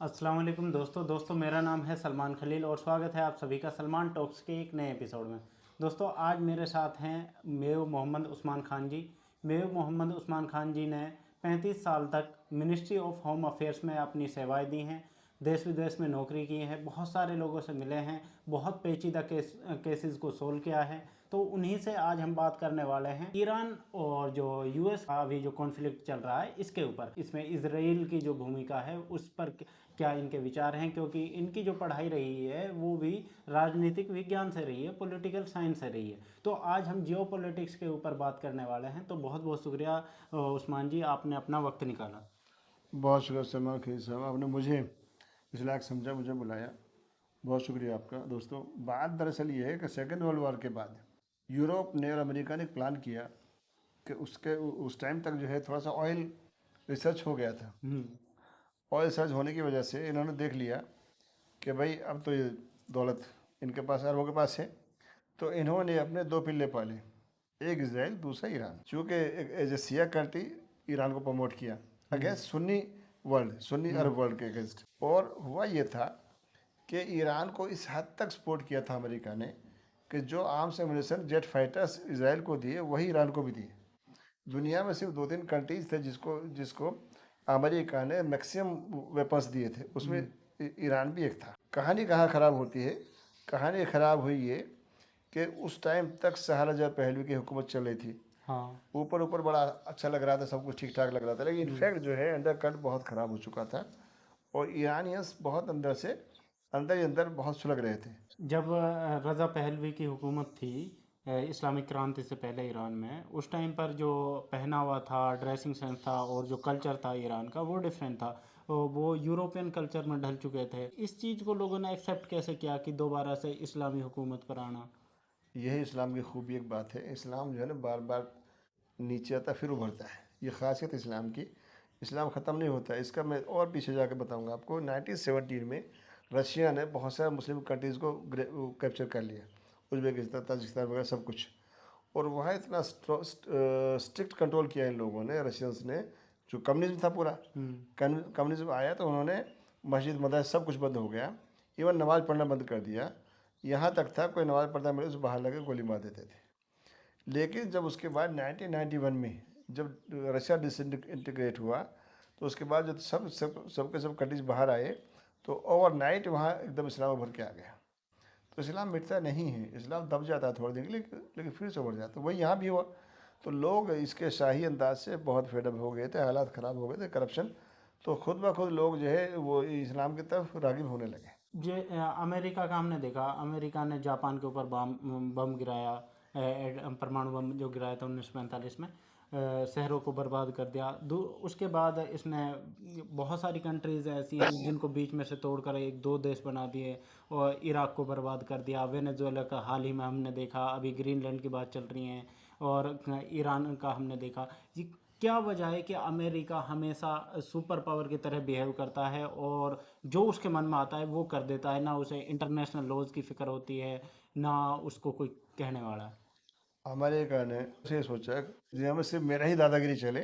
अस्सलाम वालेकुम दोस्तों मेरा नाम है सलमान खलील और स्वागत है आप सभी का सलमान टॉक्स के एक नए एपिसोड में। दोस्तों आज मेरे साथ हैं मेव मोहम्मद उस्मान खान जी। मेव मोहम्मद उस्मान खान जी ने 35 साल तक मिनिस्ट्री ऑफ होम अफेयर्स में अपनी सेवाएं दी हैं। देश विदेश में नौकरी की है, बहुत सारे लोगों से मिले हैं, बहुत पेचीदा केसेस को सोल्व किया है। तो उन्हीं से आज हम बात करने वाले हैं ईरान और जो यूएस का अभी जो कॉन्फ्लिक्ट चल रहा है इसके ऊपर, इसमें इसराइल की जो भूमिका है उस पर क्या इनके विचार हैं, क्योंकि इनकी जो पढ़ाई रही है वो भी राजनीतिक विज्ञान से रही है, पॉलिटिकल साइंस से रही है। तो आज हम जियो पॉलिटिक्स के ऊपर बात करने वाले हैं। तो बहुत बहुत शुक्रिया उस्मान जी, आपने अपना वक्त निकाला। बहुत शुक्रिया सलमान खलील साहब, आपने मुझे इस लायक समझा, मुझे बुलाया। बहुत शुक्रिया आपका। दोस्तों, बात दरअसल ये है कि सेकेंड वर्ल्ड वॉर के बाद यूरोप ने और अमेरिका ने प्लान किया कि उसके उस टाइम तक जो है थोड़ा सा ऑयल रिसर्च हो गया था। हम्म। ऑयल रिसर्च होने की वजह से इन्होंने देख लिया कि भाई अब तो ये दौलत इनके पास, अरबों के पास है। तो इन्होंने अपने दो पिल्ले पाले, एक इसराइल, दूसरा ईरान। चूँकि as a Shia country Iran को प्रमोट किया hmm. Against Sunni world, Sunni hmm. Arab world के अगेंस्ट। और हुआ ये था कि ईरान को इस हद तक सपोर्ट किया था अमेरिका ने कि जो arms ammunition jet fighters Israel को दिए वही ईरान को भी दिए। दुनिया में सिर्फ दो तीन कंट्रीज थे जिसको जिसको अमेरिका ने मैक्सिमम वेपन्स दिए थे, उसमें ईरान भी एक था। कहानी कहाँ ख़राब होती है? कहानी ख़राब हुई ये कि उस टाइम तक सहाराजाह पहलवी की हुकूमत चल रही थी। हाँ। ऊपर ऊपर बड़ा अच्छा लग रहा था, सब कुछ ठीक ठाक लग रहा था, लेकिन हम्म। इनफैक्ट जो है अंडर कट बहुत ख़राब हो चुका था और ईरानियंस बहुत अंदर से अंदर ही अंदर बहुत सुलग रहे थे। जब रज़ा पहलवी की हुकूमत थी इस्लामिक क्रांति से पहले ईरान में, उस टाइम पर जो पहनावा था, ड्रेसिंग सेंस था और जो कल्चर था ईरान का वो डिफरेंट था। वो यूरोपियन कल्चर में ढल चुके थे। इस चीज़ को लोगों ने एक्सेप्ट कैसे किया कि दोबारा से इस्लामी हुकूमत पर आना? यही इस्लाम की खूबी एक बात है। इस्लाम जो है ना बार बार नीचे आता फिर उभरता है, ये खासियत इस्लाम की। इस्लाम ख़त्म नहीं होता है। इसका मैं और पीछे जाकर बताऊंगा आपको। 1917 में रशिया ने बहुत सारे मुस्लिम कंट्रीज़ को कैप्चर कर लिया, उज्बेकिस्तान, ताजिकिस्तान वगैरह सब कुछ। और वहाँ इतना स्ट्रिक्ट कंट्रोल किया इन लोगों ने, रशियंस ने। जो कम्युनिज्म था पूरा, हम्म। कम्युनिज्म आया तो उन्होंने मस्जिद मदरसा सब कुछ बंद हो गया, इवन नमाज़ पढ़ना बंद कर दिया। यहाँ तक था कोई नमाज़ पढ़ना मिले तो बाहर लगे गोली मार देते थे। लेकिन जब उसके बाद 1991 में जब रशिया डिसइंटीग्रेट हुआ, तो उसके बाद जब सबके सब कंट्रीज बाहर आए, तो ओवरनाइट वहाँ एकदम इस्लाम उभर के आ गया। तो इस्लाम मिटता नहीं है, इस्लाम दब जाता है थोड़े दिन के लिए, लेकिन फिर से उभर जाता है। तो वही यहाँ भी हुआ। तो लोग इसके शाही अंदाज से बहुत फेडअप हो गए थे, हालात ख़राब हो गए थे, करप्शन। तो खुद ब खुद लोग जो है वो इस्लाम की तरफ राग़िब होने लगे। अमेरिका का हमने देखा, अमेरिका ने जापान के ऊपर बम बम गिराया, परमाणु बम जो गिराया था 1945 में, शहरों को बर्बाद कर दिया। उसके बाद इसने बहुत सारी कंट्रीज़ ऐसी हैं जिनको बीच में से तोड़कर एक दो देश बना दिए और इराक को बर्बाद कर दिया। वेनेजुएला का हाल ही में हमने देखा, अभी ग्रीनलैंड की बात चल रही है, और ईरान का हमने देखा। ये क्या वजह है कि अमेरिका हमेशा सुपर पावर की तरह बिहेव करता है और जो उसके मन में आता है वो कर देता है? ना उसे इंटरनेशनल लॉज की फिक्र होती है, ना उसको कोई कहने वाला है। अमेरिका ने उसे सोचा कि दुनिया में सिर्फ मेरा ही दादागिरी चले,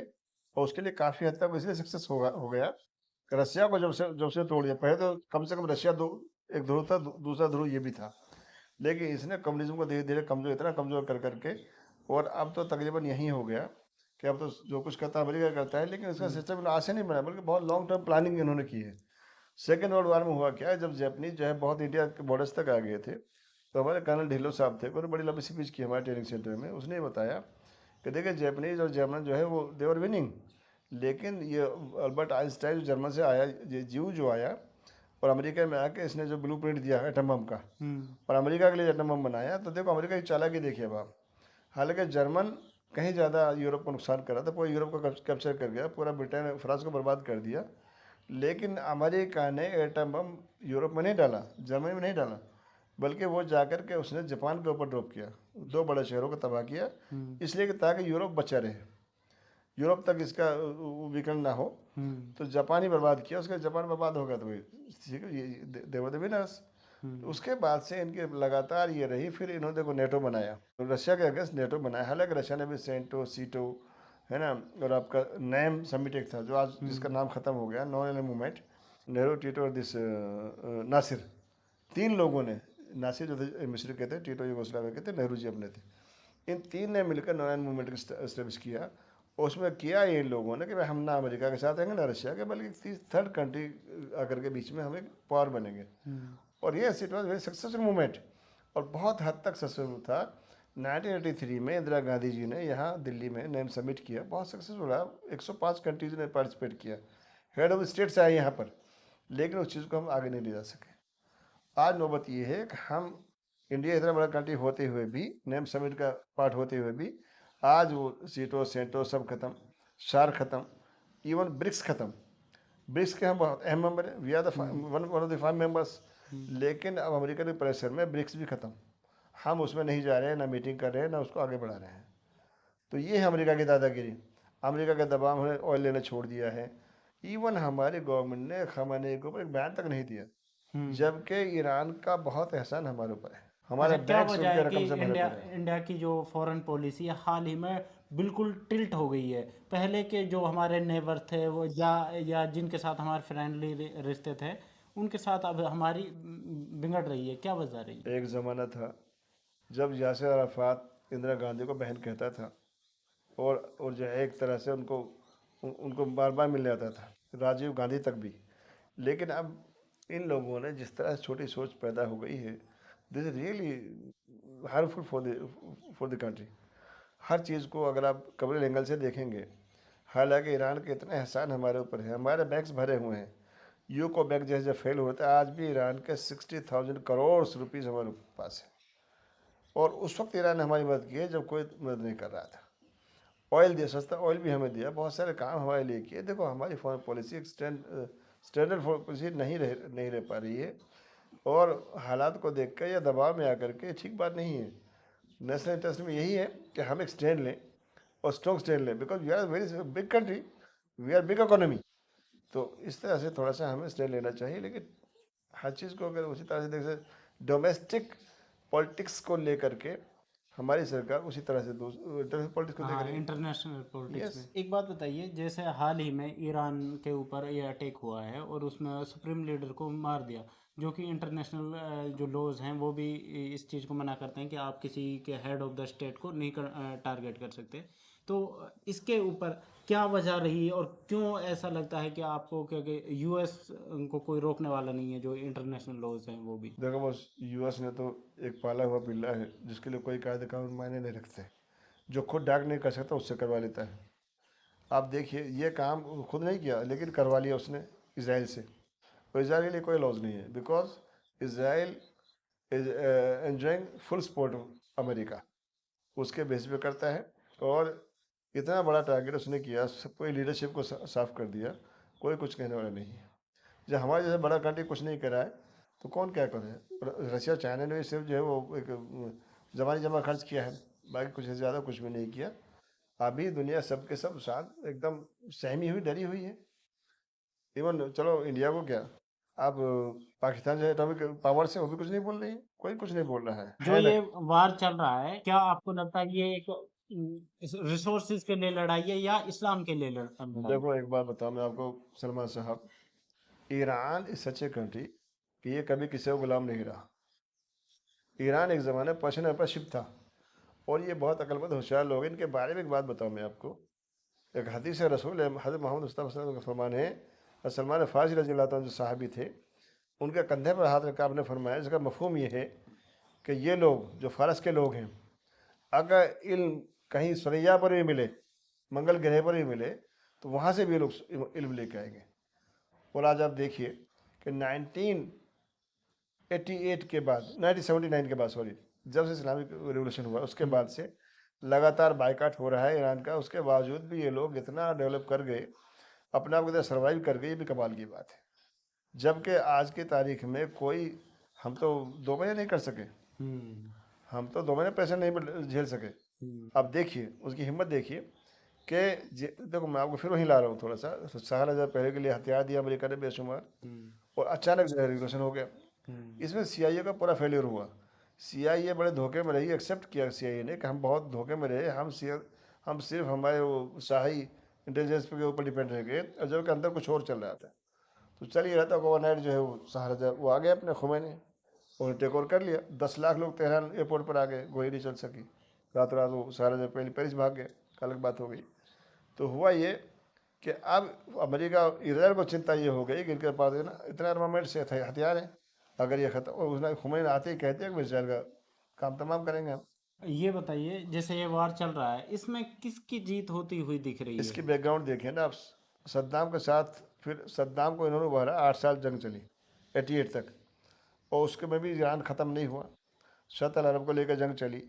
और उसके लिए काफ़ी हद तक इसलिए सक्सेस हो गया कि रसिया को जब से तोड़ दिया। पहले तो कम से कम रशिया दो एक ध्रुव था, दूसरा ध्रुव ये भी था। लेकिन इसने कम्युनिज्म को धीरे धीरे कमजोर, इतना कमजोर कर करके, और अब तो तकरीबन यही हो गया कि अब तो जो कुछ करता है अमेरिका करता है। लेकिन इसका हम्म। सिस्टम आज से नहीं बना, बल्कि बहुत लॉन्ग टर्म प्लानिंग इन्होंने की है। सेकेंड वर्ल्ड वार में हुआ क्या है, जब जापानीज जो है बहुत इंडिया के बॉर्डर्स तक आ गए थे, तो हमारे कर्नल ढिल्लो साहब थे, उन्होंने बड़ी लंबी स्पीच की हमारे ट्रेनिंग सेंटर में। उसने ये बताया कि देखिए जापानीज और जर्मन जो है वो देवर विनिंग, लेकिन ये अल्बर्ट आइंस्टाइन जो जर्मन से आया, ये जीव जो आया और अमेरिका में आके इसने जो ब्लू प्रिंट दिया एटम बम का, हम्म। और अमेरिका के लिए एटम बम बनाया, तो देखो अमेरिका की चालाकी देखिए अब आप। हालांकि जर्मन कहीं ज़्यादा यूरोप को नुकसान कर रहा था, पूरा यूरोप को कैप्चर कर गया, पूरा ब्रिटेन फ्रांस को बर्बाद कर दिया। लेकिन अमेरिका ने एटम बम यूरोप में नहीं डाला, जर्मनी में नहीं डाला, बल्कि वो जाकर के उसने जापान के ऊपर ड्रॉप किया, दो बड़े शहरों को तबाह किया। हम्म। इसलिए कि ताकि यूरोप बचा रहे, यूरोप तक इसका विकर्ण ना हो। हम्म। तो जापान ही बर्बाद किया, उसका जापान बर्बाद हो गया तो ठीक है, ये देवर द विनर्स। तो हम्म। उसके बाद से इनके लगातार ये रही। फिर इन्होंने देखो नेटो बनाया, तो रशिया के अगेंस्ट नेटो बनाया। हालांकि रशिया ने भी सेंटो सीटो, है ना, और आपका नैम समिट एक था जो आज जिसका हम्म। नाम खत्म हो गया, नॉन एलिमेंट मूवमेंट, नेहरू, टीटो और दिस नासिर, तीन लोगों ने, नासिर जो थे मिस्र के थे, टीटो यूगोस्लाविया के थे, नेहरू जी अपने थे, इन तीन ने मिलकर नॉन मूवमेंट को इस्टेब्लिश किया। और उसमें किया ये इन लोगों ने कि भाई हम ना अमेरिका के साथ रहेंगे ना रशिया के, बल्कि थर्ड कंट्री आकर के बीच में हम एक पावर बनेंगे। और ये it was very successful movement और बहुत हद तक सक्सेसफुल था। 1983 में इंदिरा गांधी जी ने यहाँ दिल्ली में नेम समिट किया, बहुत सक्सेसफुल रहा। 105 कंट्रीज ने पार्टिसिपेट किया, हेड ऑफ स्टेट से आए यहाँ पर, लेकिन उस चीज़ को हम आगे नहीं ले जा सके। आज नौबत ये है कि हम इंडिया इतना बड़ा कंट्री होते हुए भी, नेम समिट का पार्ट होते हुए भी, आज वो सीटो सेंटो सब खत्म, सार खत्म, इवन ब्रिक्स खत्म। ब्रिक्स के हम बहुत अहम मेंबर हैं, we are the one of the 5 members. लेकिन अब अमेरिकन प्रेशर में ब्रिक्स भी खत्म, हम उसमें नहीं जा रहे हैं, ना मीटिंग कर रहे हैं, ना उसको आगे बढ़ा रहे हैं। तो ये है अमेरिका की दादागिरी। अमेरिका का दबाव हमें ऑयल लेना छोड़ दिया है। इवन हमारी गवर्नमेंट ने खamenei के ऊपर एक बयान तक नहीं दिया, जबकि ईरान का बहुत एहसान हमारे ऊपर है, अच्छा, हमारे क्या बैंक वजह उनके है कि रकम से भरे इंडिया पड़े हैं। इंडिया की जो फॉरेन पॉलिसी है हाल ही में बिल्कुल टिल्ट हो गई है? पहले के जो हमारे नेबर थे वो या जिनके साथ हमारे फ्रेंडली रिश्ते थे, उनके साथ अब हमारी बिगड़ रही है। क्या वजह रही? एक ज़माना था जब यासिर अराफात इंदिरा गांधी को बहन कहता था, और जो है एक तरह से उनको बार बार मिलने आता था, राजीव गांधी तक भी। लेकिन अब इन लोगों ने जिस तरह से छोटी सोच पैदा हो गई है, this is really harmful for the country. हर चीज़ को अगर आप कमर्शियल एंगल से देखेंगे, हालांकि ईरान के इतने एहसान हमारे ऊपर है, हमारे बैंक्स भरे हुए हैं। यूको बैंक जैसे जब फेल होता है, आज भी ईरान के 60,000 करोड़ रुपीज़ हमारे पास है। और उस वक्त ईरान ने हमारी मदद की है जब कोई मदद नहीं कर रहा था। ऑयल दिया, सस्ता ऑयल भी हमें दिया, बहुत सारे काम हमारे लिए किए। देखो हमारी फॉरेन पॉलिसी एक स्टैंडर्ड फॉरेन पॉलिसी नहीं रह पा रही है। और हालात को देख कर या दबाव में आकर के ठीक बात नहीं है। नेशनल इंटरेस्ट में यही है कि हम एक स्टैंड लें और स्ट्रॉन्ग स्टैंड लें, because we are very big country, we are big economy. तो इस तरह से थोड़ा सा हमें स्टैंड लेना चाहिए। लेकिन हर चीज़ को अगर उसी तरह से देख, डोमेस्टिक पॉलिटिक्स को लेकर के हमारी सरकार उसी तरह से इंटरनेशनल पॉलिटिक्स को देख हाँ, रही है। International politics yes. में एक बात बताइए, जैसे हाल ही में ईरान के ऊपर ये अटैक हुआ है और उसमें सुप्रीम लीडर को मार दिया, जो कि इंटरनेशनल जो लॉज हैं वो भी इस चीज़ को मना करते हैं कि आप किसी के हेड ऑफ द स्टेट को नहीं टारगेट कर सकते। तो इसके ऊपर क्या वजह रही और क्यों ऐसा लगता है कि आपको, क्योंकि यूएस को कोई रोकने वाला नहीं है, जो इंटरनेशनल लॉज हैं वो भी? देखो बस, यूएस ने तो एक पाला हुआ पिल्ला है जिसके लिए कोई कायदे कानून मायने नहीं रखते। जो खुद डाक नहीं कर सकता उससे करवा लेता है। आप देखिए, ये काम वो खुद नहीं किया लेकिन करवा लिया उसने इसराइल से। और इसराइल के लिए कोई लॉज नहीं है, because Israel is enjoying full support America, उसके बेस पे करता है। और इतना बड़ा टारगेट उसने किया, पूरी लीडरशिप को साफ कर दिया, कोई कुछ कहने वाला नहीं है। जब हमारे जैसे बड़ा कंट्री कुछ नहीं करा है तो कौन क्या करे। रशिया चाइना ने भी सिर्फ जो है वो एक जमानी जमा खर्च किया है, बाकी कुछ से ज़्यादा कुछ भी नहीं किया। अभी दुनिया सबके सब साथ एकदम सहमी हुई, डरी हुई है। इवन चलो इंडिया को क्या, आप पाकिस्तान जो एटॉमिक पावर से वो भी कुछ नहीं बोल रही है, कोई कुछ नहीं बोल रहा जो है ना। ये वार चल रहा है, क्या आपको लगता है ये एक रिसोर्सेज के लिए लड़ाई है या इस्लाम के लिए लड़ाई है? देखो एक बात बताऊँ मैं आपको सलमान साहब, Iran is such a country कि ये कभी किसी को गुलाम नहीं रहा। ईरान एक ज़माने पर्शियन एम्पायर शिप था, और ये बहुत अक्लमंद होशियार लोग हैं। इनके बारे में एक बात बताऊँ मैं आपको, एक हदीस रसूल है, हज़रत मोहम्मद मुस्तफ़ा सल्लल्लाहु अलैहि वसल्लम का फरमान है, और सलमान फ़ारसी रज़ी अल्लाह तआला जो सहाबी थे, उनके कंधे पर हाथ रखकर आपने फरमाया, इसका मफहूम ये है कि ये लोग जो फ़ारस के लोग हैं, अगर इल्म कहीं सरैया पर भी मिले, मंगल ग्रह पर भी मिले, तो वहाँ से भी ये लोग इल्म लेके आएंगे। और आज आप देखिए कि 1988 के बाद, 1979 के बाद, सॉरी, जब से इस्लामिक रिवोल्यूशन हुआ उसके बाद से लगातार बाइकाट हो रहा है ईरान का। उसके बावजूद भी ये लोग इतना डेवलप कर गए, अपने आप को इतना सर्वाइव कर गए, ये भी कमाल की बात है। जबकि आज की तारीख में कोई, हम तो 2 महीने नहीं कर सके, हम्म। हम तो 2 महीने प्रेशर नहीं झेल सके। हम्म। अब देखिए उसकी हिम्मत देखिए कि देखो मैं आपको फिर वहीं ला रहा हूँ थोड़ा सा। 7,000 पहले के लिए हथियार दिया अमेरिका ने बेशुमार, हम्म। और अचानक जो है रिवोल्यूशन हो गया। हम्म। इसमें सीआईए का पूरा फेलियर हुआ। सीआईए बड़े धोखे में रही, एक्सेप्ट किया सीआईए ने कि हम बहुत धोखे में रहे, हम सिर्फ हमारे वो शाही इंटेलिजेंस के ऊपर डिपेंड रह गए, और जबकि अंदर कुछ और चल रहा था। तो चल ही रहा था, ओवरनाइट जो है वो सहारा वो आ गए अपने खुमैनी, उन्होंने टेक ओवर कर लिया। 10 लाख लोग तेहरान एयरपोर्ट पर आ गए, गोली नहीं चल सकी। रात रात वो सहारा जब पहले पेरिस भाग गए, अलग बात हो गई। तो हुआ ये कि अब अमेरिका इसराइल को चिंता ये हो गई कि इनके पास है ना इतना आर्मामेंट से हथियार हैं, अगर ये खत्म, और उसने खुमैनी आते ही कहते हैं कि इसराइल का काम तमाम करेंगे हम। ये बताइए, जैसे ये वार चल रहा है, इसमें किसकी जीत होती हुई दिख रही इसकी है? बैकग्राउंड देखें ना आप, सद्दाम के साथ, फिर सद्दाम को इन्होंने उभारा, 8 साल जंग चली 88 तक, और उसके में भी ईरान ख़त्म नहीं हुआ। शतल अरब को लेकर जंग चली,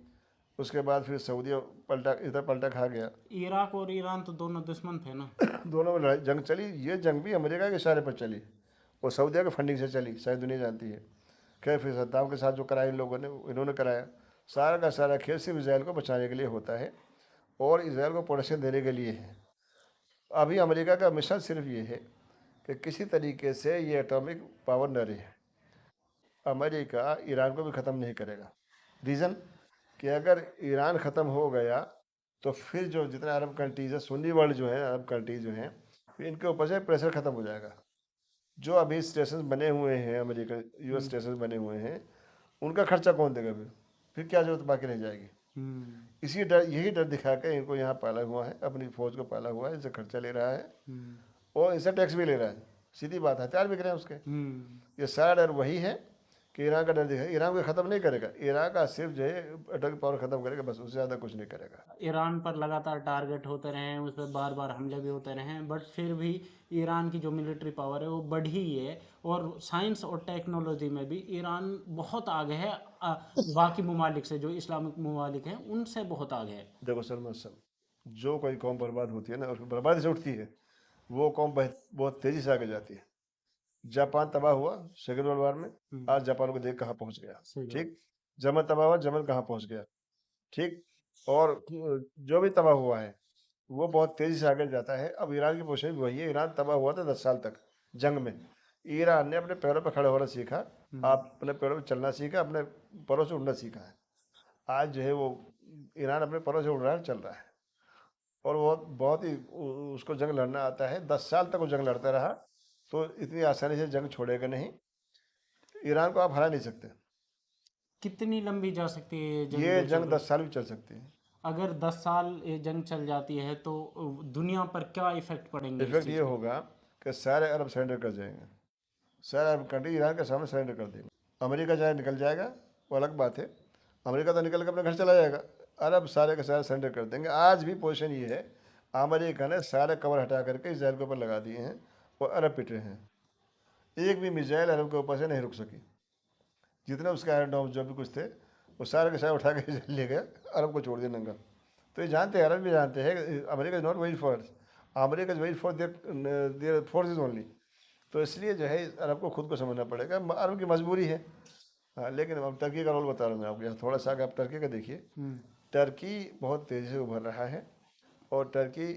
उसके बाद फिर सऊदी पलटा, इधर पलटा खा गया। इराक और ईरान तो दोनों दुश्मन थे ना। दोनों में जंग चली, ये जंग भी अमेरिका के इशारे पर चली और सऊदिया के फंडिंग से चली, सारी दुनिया जानती है। खैर फिर सद्दाम के साथ जो कराया इन लोगों ने, इन्होंने कराया। सारा का सारा खेल सिर्फ इसराइल को बचाने के लिए होता है और इसराइल को प्रोटेक्शन देने के लिए है। अभी अमेरिका का मिशन सिर्फ ये है कि किसी तरीके से ये एटॉमिक पावर न रहे। अमेरिका ईरान को भी ख़त्म नहीं करेगा। रीज़न कि अगर ईरान ख़त्म हो गया तो फिर जो जितने अरब कंट्रीज़ है, सुन्नी वर्ल्ड जो है, अरब कंट्रीज जो हैं, फिर इनके ऊपर से प्रेशर ख़त्म हो जाएगा। जो अभी स्टेशन बने हुए हैं, अमेरिका यूएस हम्म। स्टेशन बने हुए हैं, उनका खर्चा कौन देगा? फिर क्या जरूरत बाकी रह जाएगी? हम्म। इसी डर, यही डर दिखा के इनको यहाँ पाला हुआ है, अपनी फौज को पाला हुआ है, इनसे खर्चा ले रहा है हम्म। और इनसे टैक्स भी ले रहा है। सीधी बात, हथियार बिक रहे हैं उसके। हम्म। ये सारा डर वही है कि ईरान का डर दिखा। ईरान को ख़त्म नहीं करेगा, ईरान का सिर्फ जो है एटॉमिक पावर ख़त्म करेगा, बस, उससे ज़्यादा कुछ नहीं करेगा। ईरान पर लगातार टारगेट होते रहे हैं, उस पर बार बार हमले भी होते रहे हैं, बट फिर भी ईरान की जो मिलिट्री पावर है वो बढ़ी ही है। और साइंस और टेक्नोलॉजी में भी ईरान बहुत आगे है, बाकी ममालिक से, जो इस्लामिक ममालिक हैं उनसे बहुत आगे है। देखो सलमान साहब, जो कोई कौम बर्बाद होती है ना, और बर्बादी से उठती है, वो कौम बहुत तेज़ी से आगे जाती है। जापान तबाह हुआ सेकेंड वर्ल्ड वार में, हम्म। आज जापान को देख कहाँ पहुँच गया। सही बात। ठीक। जर्मन तबाह हुआ, जर्मन कहाँ पहुँच गया। ठीक। और जो भी तबाह हुआ है वो बहुत तेज़ी से आगे जाता है। अब ईरान की पोजीशन भी वही है। ईरान तबाह हुआ था 10 साल तक जंग में। ईरान ने अपने पैरों पर खड़े होना सीखा, हम्म। आप अपने पैरों पर चलना सीखा, अपने पैरों से उड़ना सीखा है। आज जो है वो ईरान अपने पैरों से उड़ रहा है, चल रहा है, और वो बहुत ही उसको जंग लड़ना आता है। 10 साल तक वो जंग लड़ता रहा, तो इतनी आसानी से जंग छोड़ेगा नहीं। ईरान को आप हरा नहीं सकते। कितनी लंबी जा सकती है ये जंग ये जो चल जंग रही है? 10 साल भी चल सकती है। अगर 10 साल ये जंग चल जाती है तो दुनिया पर क्या इफेक्ट पड़ेंगे इस इफेक्ट ये चीज़ के? होगा कि सारे अरब सरेंडर कर जाएंगे, सारे अरब कंट्री ईरान के सामने सरेंडर कर देंगे। अमेरिका चाहे निकल जाएगा, वो अलग बात है, अमेरिका तो निकल के अपने घर चला जाएगा। अरब सारे के सारे सरेंडर कर देंगे। आज भी पोजीशन ये है, अमेरिका ने सारे कवर हटा करके इसराइल के ऊपर लगा दिए हैं और अरब पिट रहे हैं। एक भी मिसाइल अरब के ऊपर से नहीं रुक सकी। जितने उसके आयरन डोम जो भी कुछ थे, वो सारे के सारे उठा के इसराइल ले गया, अरब को छोड़ दिया नंगा। तो ये जानते हैं, अरब भी जानते हैं, America is not wait for, America is wait for their forces only. तो इसलिए जो है अरब को खुद को समझना पड़ेगा, अरब की मजबूरी है। हाँ, लेकिन अब टर्की का रोल बता रहा हूँ मैं आपको, यहाँ थोड़ा सा आगे आप टर्की का देखिए। हम्म। टर्की बहुत तेज़ी से उभर रहा है, और Turkey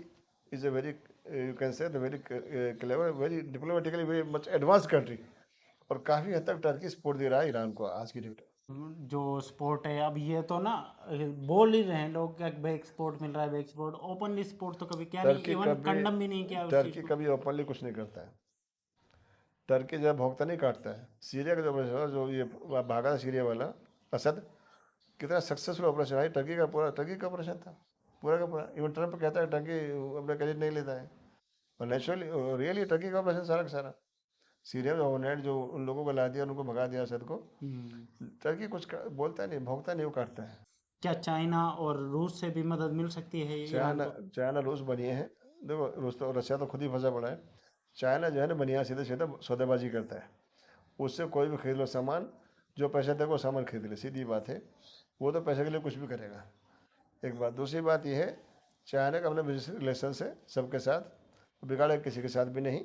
is a very, you can say very clever, very diplomatically very much advance country, और काफ़ी हद तक टर्की सपोर्ट दे रहा है ईरान को आज की डेट में। जो स्पोर्ट है, अब ये तो ना बोल ही रहे हैं लोग क्या बैक स्पोर्ट मिल रहा है, बैक स्पोर्ट, ओपनली स्पोर्ट तो कभी क्या नहीं, टर्की इवन कभी कंडम भी नहीं किया उस चीज़ टर्की को। कभी ओपनली कुछ नहीं करता है। टर्की जब भोंकता नहीं काटता है। सीरिया का जो ऑपरेशन था, जो ये भागा था सीरिया वाला असद, कितना सक्सेसफुल ऑपरेशन है टर्की का, पूरा टर्की का ऑपरेशन था, पूरा का पूरा। इवन ट्रंप कहता है टर्की अपना क्रेडिट नहीं लेता है, और नेचुरली रियली टर्की का ऑपरेशन सारा का सारा। सीरिया में ओवरनाइट जो उन लोगों को ला दिया, उनको भगा दिया असद को, टर्की कुछ बोलता नहीं, भोंकता नहीं, वो काटता है। क्या चाइना और रूस से भी मदद मिल सकती है ईरान चाइना को? चाइना रूस बनिए हैं। देखो रूस तो, रशिया तो खुद ही फंसा पड़ा है। चाइना जो है ना, बनिया सीधे सीधे सौदेबाजी करता है। उससे कोई भी खरीद लो सामान, जो पैसा देगा वो सामान खरीद ले, सीधी बात है। वो तो पैसे के लिए कुछ भी करेगा। एक बात, दूसरी बात यह है, चाइना का अपने बिजनेस रिलेशन है सबके साथ, बिगाड़े किसी के साथ भी नहीं।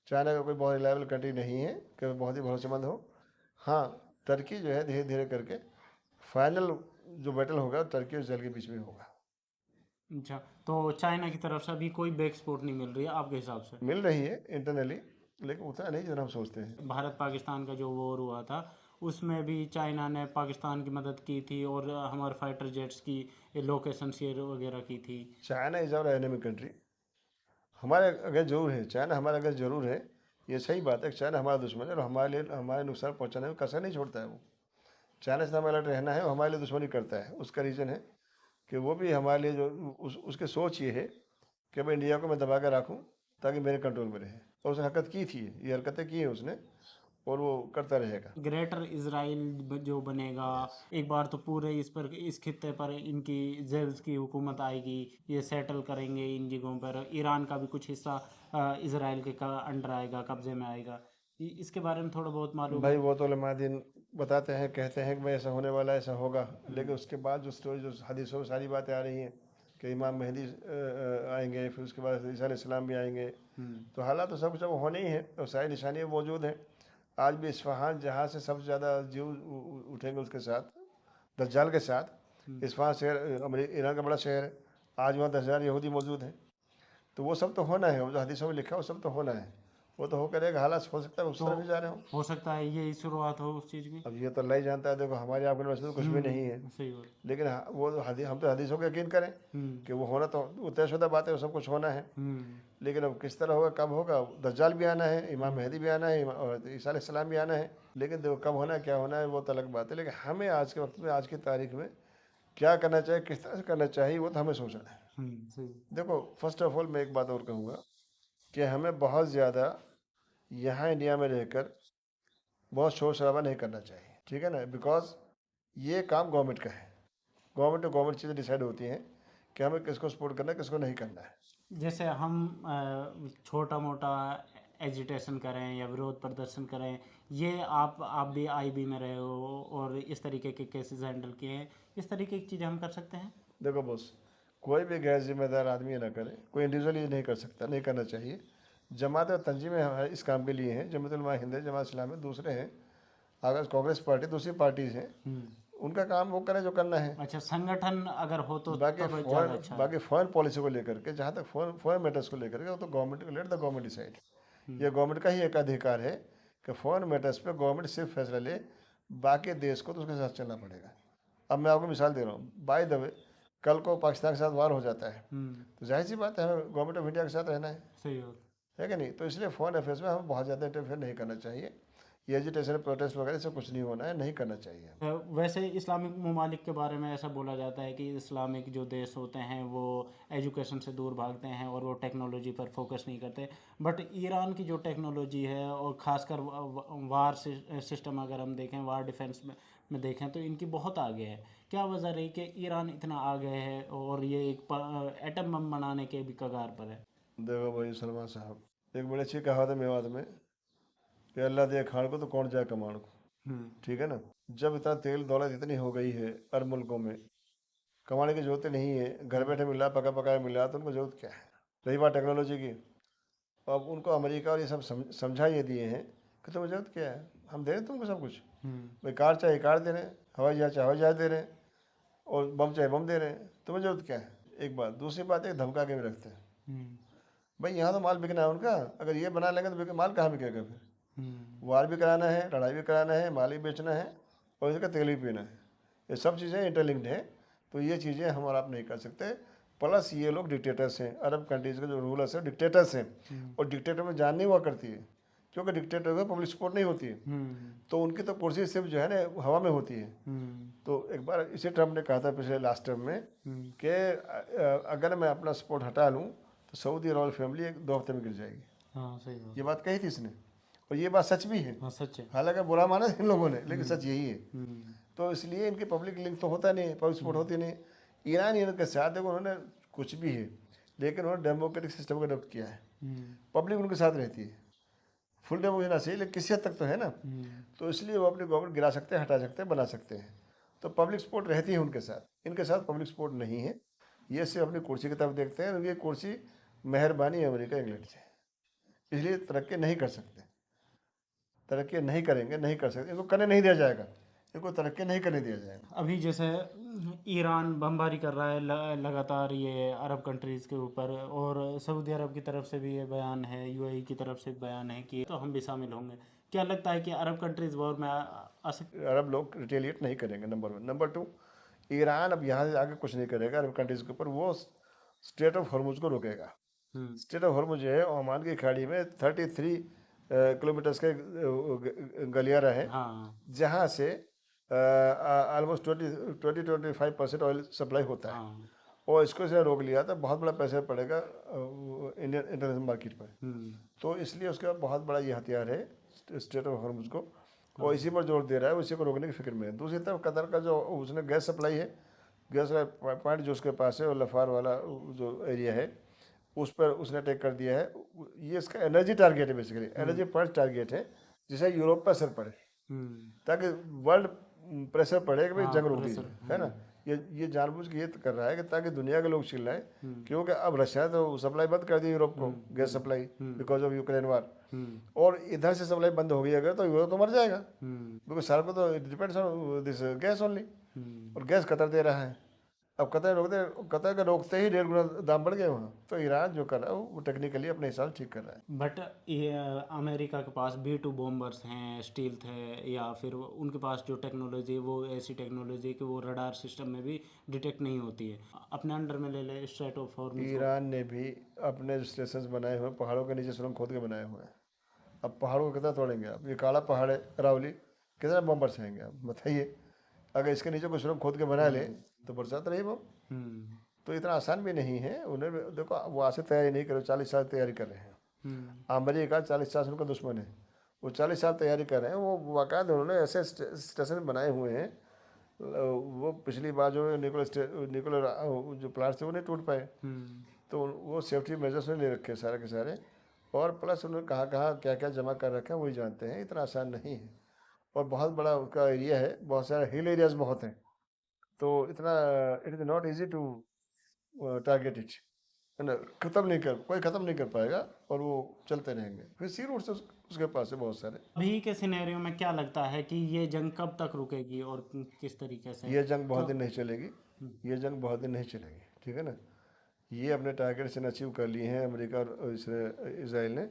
चाइना का कोई बहुत रिलायबल कंट्री नहीं है कि बहुत ही भरोसेमंद हो। हाँ, टर्की जो है धीरे धीरे करके फाइनल जो बैटल होगा टर्की और इसराइल के बीच में होगा। अच्छा, तो चाइना की तरफ से अभी कोई बैक सपोर्ट नहीं मिल रही है आपके हिसाब से? मिल रही है इंटरनली, लेकिन उतना नहीं जितना हम सोचते हैं। भारत पाकिस्तान का जो वॉर हुआ था, उसमें भी चाइना ने पाकिस्तान की मदद की थी और हमारे फाइटर जेट्स की लोकेशन शेयर वगैरह की थी। China is our enemy country. हमारे अगर जरूर है, चाइना हमारे अगर जरूर है, ये सही बात है कि चाइना हमारा दुश्मन है और हमारे नुकसान पहुंचाने में कसर नहीं छोड़ता है वो। चाइना से हमें अलर्ट रहना है, वो हमारे लिए दुश्मनी करता है। उसका रीज़न है कि वो भी हमारे लिए जो उसकी सोच ये है कि भाई इंडिया को मैं दबा के रखूँ ताकि मेरे कंट्रोल में रहे। और उसने हरकत की थी, ये हरकतें की हैं उसने, और वो करता रहेगा। ग्रेटर इसराइल जो बनेगा, एक बार तो पूरे इस खित्ते पर इनकी जेव्स की हुकूमत आएगी, ये सेटल करेंगे इन जगहों पर। ईरान का भी कुछ हिस्सा इसराइल के अंडर आएगा, कब्जे में आएगा। इसके बारे में थोड़ा बहुत मालूम भाई है? वो तो उलमा दिन बताते हैं, कहते हैं कि भाई ऐसा होने वाला है, ऐसा होगा, लेकिन उसके बाद जो स्टोरी, जो हदीसों में सारी बातें आ रही हैं कि इमाम मेहदी आएंगे, फिर उसके बाद ईसा अलैहिस्सलाम भी आएंगे। तो हालात तो सब कुछ अब होने ही है और सारी निशानियाँ मौजूद हैं। आज भी इस्फहान, जहाँ से सबसे ज़्यादा जीव उठेंगे उसके साथ, दज्जाल के साथ, इस्फहान शहर ईरान का बड़ा शहर है, आज वहाँ 10,000 यहूदी मौजूद हैं। तो वो सब तो होना है, वो जो हदीसों में लिखा है वो सब तो होना है, वो तो होकर एक हालात हो सकता है उस तो तरफ भी जा रहे हो। हो सकता है यही शुरुआत हो उस चीज़ की। अब ये तो अल्लाह ही जानता है, देखो हमारे आपके वैसे तो कुछ भी नहीं है, सही बात। लेकिन वो तो हम तो हदीसों को यकीन करें कि वो होना तो वो तयशुदा बात है, वो सब कुछ होना है। लेकिन अब किस तरह होगा, कब होगा, दज्जाल भी आना है, इमाम मेहदी भी आना है, और ईसा अलैहिस्सलाम भी आना है। लेकिन देखो कब होना है, क्या होना है, वो तो अलग बात है। लेकिन हमें आज के वक्त में, आज की तारीख में क्या करना चाहिए, किस तरह से करना चाहिए, वो तो हमें सोचना है। सही। देखो फर्स्ट ऑफ ऑल मैं एक बात और कहूँगा कि हमें बहुत ज़्यादा यहाँ इंडिया में रहकर बहुत शोर शराबा नहीं करना चाहिए, ठीक है ना, बिकॉज ये काम गवर्नमेंट का है। गवर्नमेंट टू गवर्नमेंट चीज़ें डिसाइड होती हैं कि हमें किसको सपोर्ट करना है, किसको नहीं करना है। जैसे हम छोटा मोटा एजिटेशन करें या विरोध प्रदर्शन करें, ये आप भी आईबी में रहे हो और इस तरीके के केसेस हैंडल किए हैं, इस तरीके की चीज़ें हम कर सकते हैं? देखो बॉस, कोई भी गैर जिम्मेदार आदमी ये ना करे, कोई इंडिविजुअल ये नहीं कर सकता, नहीं करना चाहिए। जमात और तंजीमें इस काम के लिए हैं, जमात उलमा हिंद है, जमात इस्लामी है, दूसरे हैं, अगर कांग्रेस पार्टी, दूसरी पार्टीज हैं, उनका काम वो करें जो करना है। अच्छा, संगठन अगर हो तो बाकी तब ज़्यादा अच्छा है। बाकी फॉरेन पॉलिसी को लेकर के, जहाँ तक फॉरेन मैटर्स को लेकर के, वो तो government, let the government decide. ये गवर्नमेंट का ही एक अधिकार है कि फॉरेन मैटर्स पे गवर्नमेंट सिर्फ फैसला ले, बाकी देश को तो उसके साथ चलना पड़ेगा। अब मैं आपको मिसाल दे रहा हूँ, बाय द वे, कल को पाकिस्तान के साथ वार हो जाता है, तो जाहिर सी बात है हमें गवर्नमेंट ऑफ इंडिया के साथ रहना सही बात। है कि नहीं। तो इसलिए फॉरेन अफेयर्स में हमें बहुत ज़्यादा इंटरफेयर नहीं करना चाहिए। ये एजिटेशन, प्रोटेस्ट वगैरह से कुछ नहीं होना है, नहीं करना चाहिए। वैसे इस्लामिक ममालिक के बारे में ऐसा बोला जाता है कि इस्लामिक जो देश होते हैं वो एजुकेशन से दूर भागते हैं और वो टेक्नोलॉजी पर फोकस नहीं करते। बट ईरान की जो टेक्नोलॉजी है, और ख़ासकर वार सिस्टम अगर हम देखें, वार डिफेंस में देखें, तो इनकी बहुत आगे है। क्या वजह रही कि ईरान इतना आगे है और ये एक एटम बम बनाने के भी कगार पर है? देखो भाई सलमान साहब, एक बड़ी अच्छी कहावत है मेवात में कि अल्लाह दे खान को तो कौन जाए कमाने को, ठीक है ना। जब इतना तेल दौलत इतनी हो गई है अरब मुल्कों में, कमाने की जरूरत ही नहीं है, घर बैठे मिल रहा, पका पकाया मिल रहा, तो उनको जरूरत क्या है। रही बात टेक्नोलॉजी की, अब उनको अमेरिका और ये सब समझा ये दिए हैं कि तुम्हें जरूरत क्या है, हम दे रहे हैं तुमको सब कुछ। भाई कार चाहे कार दे रहे हैं, हवाई जहाज चाहे हवाई जहाज दे रहे हैं, और बम चाहे बम दे रहे हैं, तुम्हें जरूरत क्या है। एक बात, दूसरी बात है धमका के भी रखते हैं। भाई यहाँ तो माल बिकना है उनका, अगर ये बना लेंगे तो माल कहाँ बिकेगा फिर। वार भी कराना है, लड़ाई भी कराना है, माल भी बेचना है, और इसका तेल भी पीना है। ये सब चीज़ें इंटरलिंक्ड हैं, तो ये चीज़ें हम और आप नहीं कर सकते। प्लस ये लोग डिक्टेटर्स हैं, अरब कंट्रीज़ के जो रूलर्स हैं डिक्टेटर्स हैं, और डिक्टेटर में जान नहीं हुआ करती है, क्योंकि डिक्टेटर को पब्लिक सपोर्ट नहीं होती है, तो उनकी तो कुर्सी सिर्फ जो है ना हवा में होती है। तो एक बार इसी ट्रम्प ने कहा था पिछले लास्ट टर्म में कि अगर मैं अपना सपोर्ट हटा लूँ तो सऊदी रॉयल फैमिली 1-2 हफ्ते में गिर जाएगी। हाँ, सही बात। ये बात कही थी इसने, और ये बात सच भी है। हाँ, सच है। हालांकि बुरा माना इन लोगों ने, लेकिन सच यही है। तो इसलिए इनकी पब्लिक लिंक तो होता नहीं है, पब्लिक सपोर्ट होती नहीं। ईरान इनके साथ देखो, उन्होंने कुछ भी है, लेकिन उन्होंने डेमोक्रेटिक सिस्टम को अडॉप्ट किया है, पब्लिक उनके साथ रहती है। फुल डेमोक्रेसी ना सही, लेकिन किसी हद तक तो है ना। तो इसलिए वो अपनी गवर्नमेंट गिरा सकते हैं, हटा सकते हैं, बना सकते हैं। तो पब्लिक सपोर्ट रहती है उनके साथ, इनके साथ पब्लिक सपोर्ट नहीं है। ये सिर्फ अपनी कुर्सी की तरफ देखते हैं, उनकी कुर्सी मेहरबानी अमेरिका इंग्लैंड से, इसलिए तरक्की नहीं कर सकते, तरक्की नहीं करेंगे, नहीं कर सकते, इनको करने नहीं दिया जाएगा, इनको तरक्की नहीं करने दिया जाएगा। अभी जैसे ईरान बमबारी कर रहा है लगातार ये अरब कंट्रीज़ के ऊपर, और सऊदी अरब की तरफ से भी ये बयान है, यूएई की तरफ से बयान है कि तो हम भी शामिल होंगे। क्या लगता है कि अरब कंट्रीज़ वॉर में आ सकते? अरब लोग रिटेलिएट नहीं करेंगे, नंबर 1। नंबर 2, ईरान अब यहाँ से आगे कुछ नहीं करेगा अरब कंट्रीज़ के ऊपर, वो स्टेट ऑफ हॉर्मुज को रोकेगा। स्टेट ऑफ हॉर्मुज जो है ओमान की खाड़ी में 33 किलोमीटर्स के गलियारा है, हाँ जहाँ से ऑलमोस्ट 20-25% ऑयल सप्लाई होता है। हाँ। और इसको इसने रोक लिया तो बहुत बड़ा पैसा पड़ेगा इंडियन इंटरनेशनल मार्केट पर। तो इसलिए उसका बहुत बड़ा ये हथियार है स्टेट ऑफ हॉर्मुज को, और इसी पर जोर दे रहा है, उसी को रोकने की फिक्र में है। दूसरी तरफ कतर का जो उसने गैस सप्लाई है, गैस का पॉइंट जो उसके पास है, और लफार वाला जो एरिया है, उस पर उसने अटैक कर दिया है। ये इसका एनर्जी टारगेट है, बेसिकली एनर्जी पॉइंट टारगेट है, जिसे यूरोप पर असर पड़े, ताकि वर्ल्ड प्रेशर पड़े कि भाई हाँ जंग रोक दी प्रेशर। जाए, है ना। ये जानबूझ के ये कर रहा है कि ताकि दुनिया के लोग चिल्लाएं, क्योंकि अब रशिया ने तो सप्लाई बंद कर दी यूरोप को, gas supply, because of Ukraine वार। और इधर से सप्लाई बंद हो गई अगर, तो यूरोप तो मर जाएगा, बिकॉज साल को तो depends on this gas only. और गैस कतर दे रहा है। अब कतर के रोकते ही 1.5 गुना दाम बढ़ गए वहाँ। तो ईरान जो कर रहा है वो टेक्निकली अपने हिसाब से ठीक कर रहा है। बट ये अमेरिका के पास B2 बॉम्बर्स हैं, स्टील्थ है, या फिर उनके पास जो टेक्नोलॉजी है वो ऐसी टेक्नोलॉजी है कि वो रडार सिस्टम में भी डिटेक्ट नहीं होती है। अपने अंडर में ले ले स्ट्रेट ऑफ हॉर्मुज को। ईरान ने भी अपने स्टेशन बनाए हुए हैं, पहाड़ों के नीचे सुरंग खोद के बनाए हुए हैं। अब पहाड़ों को कितना तोड़ेंगे आप? ये काला पहाड़ है अरावली, कितना बम्बर सहेंगे आप बताइए? अगर इसके नीचे कोई सुरंग खोद के बना ले तो बरसात रही वो। तो इतना आसान भी नहीं है। उन्हें देखो, वो आज से तैयारी नहीं करे, 40 साल तैयारी कर रहे हैं। अमेरिका 40 साल से उनका दुश्मन है, वो 40 साल तैयारी कर रहे हैं। वो बाकायदा उन्होंने ऐसे स्टेशन बनाए हुए हैं। वो पिछली बार जो निकोलर जो प्लांट्स थे वो नहीं टूट पाए, तो वो सेफ्टी मेजर्स ने ले रखे सारे के सारे। और प्लस उन्होंने कहाँ कहाँ क्या क्या जमा कर रखा है वही जानते हैं। इतना आसान नहीं है, और बहुत बड़ा उसका एरिया है, बहुत सारे हिल एरियाज बहुत हैं। तो इतना it is not easy to target it, है ना। कोई ख़त्म नहीं कर पाएगा, और वो चलते रहेंगे। फिर सी रूट से उसके पास है बहुत सारे। अभी के सिनेरियो में क्या लगता है कि ये जंग कब तक रुकेगी और किस तरीके से? ये जंग बहुत क्यों? दिन नहीं चलेगी, ये जंग बहुत दिन नहीं चलेगी, ठीक है ना। ये अपने टारगेट से अचीव कर लिए हैं अमेरिका और इसराइल ने।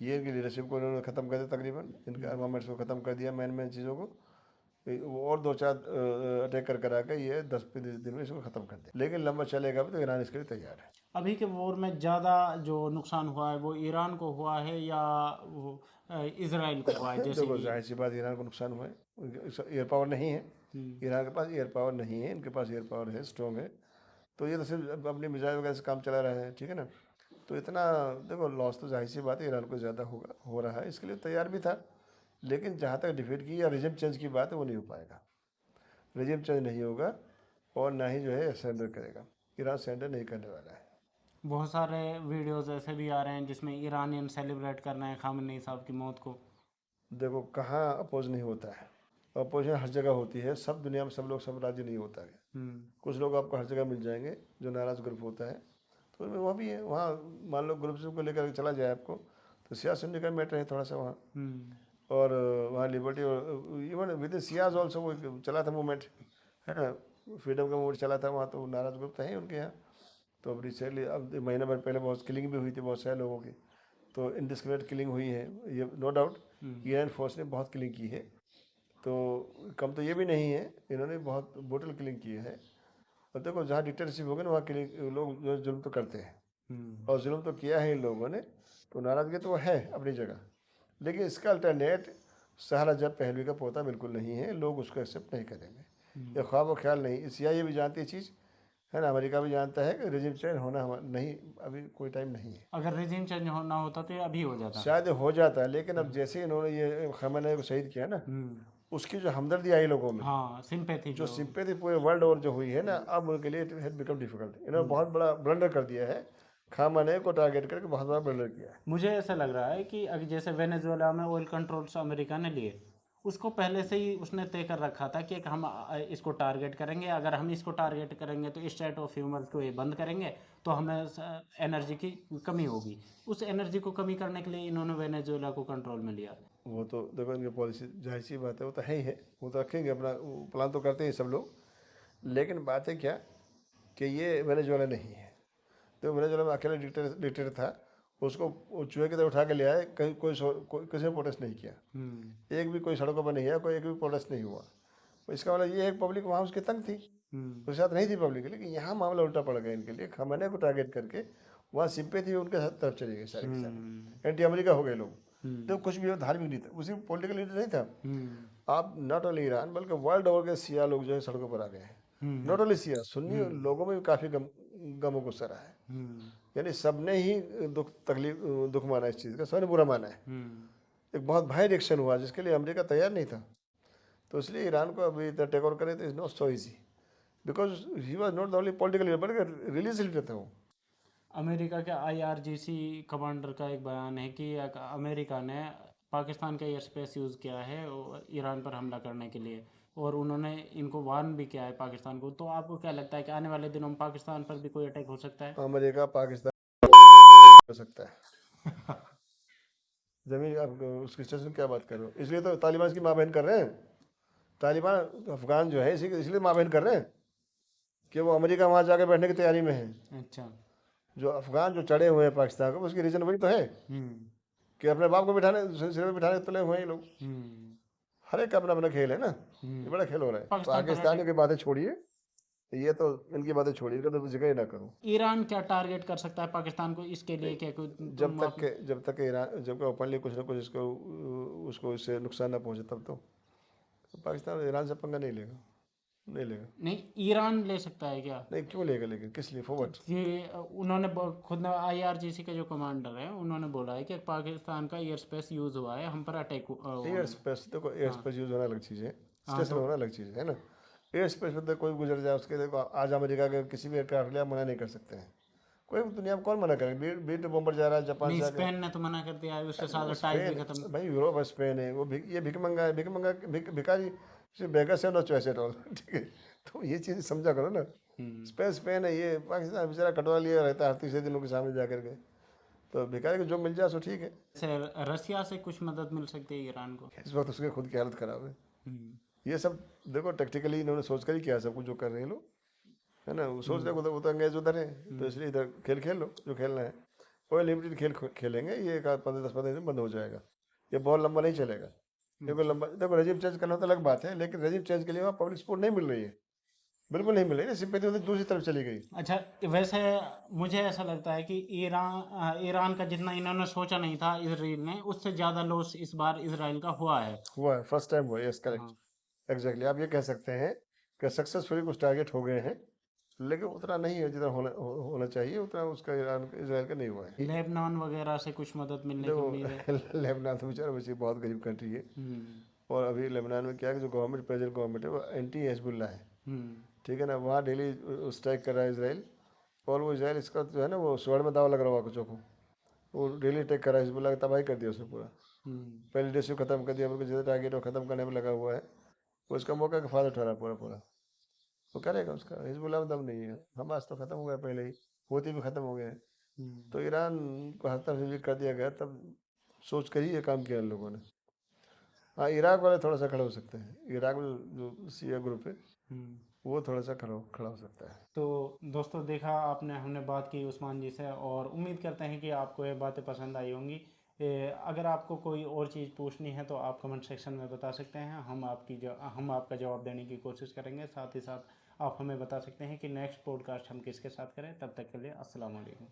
ये इनकी लीडरशिप को उन्होंने ख़त्म कर दिया, तकरीबन इनके आर्मामेंट्स को ख़त्म कर दिया, मेन चीज़ों को। वो और 2-4 अटैक कर करा के ये 10-15 दिन में इसको ख़त्म कर दिया। लेकिन लंबा चलेगा भी तो ईरान इसके लिए तैयार है। अभी के वॉर में ज़्यादा जो नुकसान हुआ है वो ईरान को हुआ है या वो इसराइल को हुआ है? जैसे देखो, कि जाहिर सी बात, ईरान को नुकसान हुआ है। उनके एयर पावर नहीं है, ईरान के पास एयर पावर नहीं है, इनके पास एयर पावर है, स्ट्रॉन्ग है। तो ये तो सिर्फ अपनी मिसाइल वगैरह से काम चला रहा है, ठीक है ना। तो इतना देखो, लॉस तो जाहिर सी बात है ईरान को ज़्यादा हो रहा है, इसके लिए तैयार भी था। लेकिन जहाँ तक डिफीट की या रिजिम चेंज की बात है, वो नहीं हो पाएगा। रिजिम चेंज नहीं होगा, और ना ही जो है सरेंडर करेगा। ईरान सरेंडर नहीं करने वाला है। बहुत सारे वीडियोस ऐसे भी आ रहे हैं जिसमें ईरानियन सेलिब्रेट कर रहे हैं खामनेई साहब की मौत को। देखो, कहाँ अपोज नहीं होता है? अपोजिशन हर जगह होती है, सब दुनिया में सब लोग सब राजी नहीं होता है। कुछ लोग आपको हर जगह मिल जाएंगे जो नाराज़ ग्रुप होता है, तो उनमें वहाँ भी है। वहाँ मान लो ग्रुप को लेकर चला जाए आपको, तो सिया सुन्नी का मैटर है थोड़ा सा वहाँ। और वहाँ लिबर्टी, और even with in Ciaz also वो चला था मूवमेंट, है ना, फ्रीडम का मूवमेंट चला था वहाँ। तो नाराज़ ग्रुप तो है उनके यहाँ। तो अब रिसेंटली, अब महीना भर पहले बहुत किलिंग भी हुई थी बहुत सारे लोगों की। तो इनडिस्क्रिमिनेट किलिंग हुई है, ये नो डाउट। ईरान फोर्स ने बहुत किलिंग की है, तो कम तो ये भी नहीं है, इन्होंने बहुत ब्रूटल किलिंग की है। और देखो, जहाँ डिक्टेटरशिप होगी ना वहाँ किलिंग लोग जो जुल्म तो करते हैं, और जुल्म तो किया है इन लोगों ने। तो नाराज़गी तो है अपनी जगह, लेकिन इसका अल्टरनेट सहारा जब पहलवी का पोता बिल्कुल नहीं है। लोग उसको एक्सेप्ट नहीं करेंगे, ये ख्वाब और ख्याल नहीं। CIA भी जानती है चीज़, है ना, अमेरिका भी जानता है कि रिजिम चेंज होना नहीं, अभी कोई टाइम नहीं है। अगर रिजीम चेंज होना होता तो ये अभी हो जाता। शायद हो जाता है, लेकिन अब जैसे इन्होंने ये खamenei को शहीद किया ना, उसकी जो हमदर्दी आई लोगों में, हाँ सिंपैथी जो जो। सिंपैथी पूरे वर्ल्ड ओवर जो हुई है ना, अब उनके लिए इट हैड बिकम डिफिकल्ट। इन्होंने बहुत बड़ा ब्लंडर कर दिया है, खamenei को टारगेट करके बहुत बड़ा ब्लंडर किया है। मुझे ऐसा लग रहा है कि अगर जैसे वेनेजुएला में ऑयल कंट्रोल्स अमेरिका ने लिए, उसको पहले से ही उसने तय कर रखा था कि हम इसको टारगेट करेंगे। अगर हम इसको टारगेट करेंगे तो स्टेट ऑफ ह्यूमर्स को ये बंद करेंगे, तो हमें एनर्जी की कमी होगी। उस एनर्जी को कमी करने के लिए इन्होंने वेनेजुएला को कंट्रोल में लिया। वो तो देखो, इनकी पॉलिसी जाहिर सी बात है, वो तो है ही है, वो तो रखेंगे अपना प्लान तो करते हैं सब लोग। लेकिन बात है क्या, कि ये वेनेजुएला नहीं है। तो वेनेजुएला में अकेला डिक्टेटर था, उसको वो चूहे की तरह उठा के ले आए, कहीं कोई किसी ने प्रोटेस्ट नहीं किया। एक भी कोई सड़कों पर नहीं आया, कोई एक भी प्रोटेस्ट नहीं हुआ। तो इसका मतलब ये है कि पब्लिक वहाँ उसकी तंग थी, उसके साथ नहीं थी पब्लिक। लेकिन यहाँ मामला उल्टा पड़ गया इनके लिए, खamenei को टारगेट करके वहाँ सिंपैथी उनके साथ तरफ चली गई, सारी की सारी एंटी अमेरिका हो गए लोग। तो कुछ भी हो, धार्मिक नहीं था, उसी पॉलिटिकल लीडर नहीं था। हम्म, आप नॉट ओनली ईरान बल्कि वर्ल्ड ओवर के शिया लोग जो है सड़कों पर आ गए हैं। हम्म, नॉट ओनली शिया, सुन्नी लोगों में भी काफ़ी गम गुस्सा रहा है। हम्म, यानी सबने ही दुख माना इस चीज़ का, सबने बुरा माना है। हम्म। एक बहुत भारी रिएक्शन हुआ जिसके लिए अमेरिका तैयार नहीं था। तो इसलिए ईरान को अभी इतना टेक ओवर करे तो is not so easy, because he was not the only political leader बल्कि रिलीजियस लीडर था वो। अमेरिका के आईआरजीसी कमांडर का एक बयान है कि अमेरिका ने पाकिस्तान का एयर स्पेस यूज़ किया है ईरान पर हमला करने के लिए, और उन्होंने इनको वार्न भी किया है पाकिस्तान को। तो आपको क्या लगता है कि आने वाले दिनों में पाकिस्तान पर भी कोई अटैक हो सकता है? अमेरिका पाकिस्तान हो सकता है। जमीन आप उसकी स्टेशन क्या बात कर रहे हो, इसलिए तो तालिबान की माँ बहन कर रहे हैं। तालिबान अफगान जो है इसलिए माँ बहन कर रहे हैं कि वो अमेरिका वहाँ जाकर बैठने की तैयारी में है। अच्छा। जो अफगान जो चढ़े हुए हैं पाकिस्तान को, उसकी रीज़न वही तो है हम्म, कि अपने बाप को बिठाने सिर पे बिठाने तुले हुए हैं ये लोग। हम्म, हर एक का अपना अपना खेल है ना, ये बड़ा हम्म। खेल हो रहा है। पाकिस्तान पर पाकिस्तान अटैक। की बातें छोड़िए, ये तो इनकी बातें छोड़िए, इनका तो जिक्र ही ना करो। ईरान क्या टारगेट कर सकता है पाकिस्तान को, इसके लिए क्या कोई तुम आप? जब तक ईरान जब ओपनली कुछ ना कुछ उसको इससे नुकसान ना पहुंचे तब तो पाकिस्तान ईरान से पंगा नहीं लेगा, नहीं लेगा। नहीं, ईरान ले सकता है क्या? नहीं क्यों लेगा, लेकिन किस लिए, फॉर व्हाट? ये उन्होंने खुद आईआरजीसी के जो कमांडर है उन्होंने बोला है कि पाकिस्तान का एयर स्पेस यूज हुआ है, हम पर अटैक एयर होने में। स्पेस देखो, एयर हाँ, स्पेस यूज होना अलग चीज़ है, हाँ। स्टेशन तो होना अलग चीज़ है ना। एयर स्पेस पर तो कोई गुजर जाए उसके, देखो आज अमेरिका के किसी भी एयरक्राफ्ट के लिए आप मना नहीं कर सकते हैं। कोई भी दुनिया में कौन मना करेगा, बी टू बॉम्बर जा रहा है जापान नहीं, से आके। स्पेन ने तो मना कर दिया है, उसके वो साथ टाइज भी स्पेन, खत्म। भाई यूरोप है, स्पेन है, ये भिख मंगा है, भिखारी बेगर से नो चॉइस एट ऑल। ठीक है, तो ये चीज़ समझा करो ना। हम्म। स्पेन है, ये पाकिस्तान बेचारा कटवा लिया रहता है हर तीसरे दिन उनके सामने जा करके। तो भिखारी को जो मिल जाए सो ठीक है। से रसिया से कुछ मदद मिल सकती है ईरान को? इस वक्त उसके खुद की हालत खराब है। हम्म, ये सब देखो टैक्टिकली इन्होंने सोच कर ही किया सब कुछ जो कर रहे हैं लोग, है ना। वो सोच रहे हम्म, उधर उधर अंग्रेज उधर है, तो हम्म। इसलिए इधर खेल खेल लो जो खेलना है। कोई लिमिटेड खेल खेलेंगे, ये एक 15 10 15 दिन बंद हो जाएगा, ये बहुत लंबा नहीं चलेगा। क्योंकि अच्छा, लंबा देखो, रेजिम चेंज करना तो अलग बात है, लेकिन रेजिम चेंज के लिए वहाँ पब्लिक सपोर्ट नहीं मिल रही है, बिल्कुल नहीं मिल रही है, सिंपैथी उधर दूसरी तरफ चली गई। अच्छा। वैसे मुझे ऐसा लगता है कि ईरान का जितना इन्होंने सोचा नहीं था इसराइल ने, उससे ज़्यादा लॉस इस बार इसराइल का हुआ है। हुआ है, फर्स्ट टाइम हुआ है, यस करेक्ट, हाँ। एग्जैक्टली। आप ये कह सकते हैं कि सक्सेसफुली कुछ टारगेट हो गए हैं, लेकिन उतना नहीं है जितना होना चाहिए, उतना उसका ईरान इसराइल का नहीं हुआ है। लेबनान वगैरह से कुछ मदद मिलने की उम्मीद है? देखो लेबनान तो बेचारा वैसे ही बहुत गरीब कंट्री है। हम्म, और अभी लेबनान में क्या है कि जो गवर्नमेंट, प्रेजेंट गवर्नमेंट है वो एंटी हिजबुल्लाह है। हम्म, ठीक है ना, वहाँ डेली स्ट्राइक कर रहा है इसराइल। और वो इसराइल इसका जो है ना, वो स्वर्ण में दाव लग रहा हुआ कुछ को, वो डेली अटैक कर रहा है, हिजबुल्लाह की तबाही कर दिया उसने पूरा। हम्म। पहले लीडरशिप खत्म कर दिया, उनके जितना टारगेट वो खत्म करने में लगा हुआ है। वो इसका मौका का फायदा उठा रहा है पूरा पूरा। वो करेगा, उसका हिजबुल्लाह में दम नहीं है। हमास तो खत्म हो गया पहले ही, होती भी खत्म हो गए हैं। हम्म, तो ईरान को हर तरफ से भी कर दिया गया, तब सोच कर ही ये काम किया इन लोगों ने। हाँ, इराक वाले थोड़ा सा खड़े हो सकते हैं, इराक में जो शिया ग्रुप है हम्म। वो थोड़ा सा खड़ा हो सकता है। तो दोस्तों, देखा आपने, हमने बात की उस्मान जी से, और उम्मीद करते हैं कि आपको ये बातें पसंद आई होंगी। अगर आपको कोई और चीज़ पूछनी है तो आप कमेंट सेक्शन में बता सकते हैं, हम आपका जवाब देने की कोशिश करेंगे। साथ ही साथ आप हमें बता सकते हैं कि नेक्स्ट पॉडकास्ट हम किसके साथ करें। तब तक के लिए अस्सलाम वालेकुम।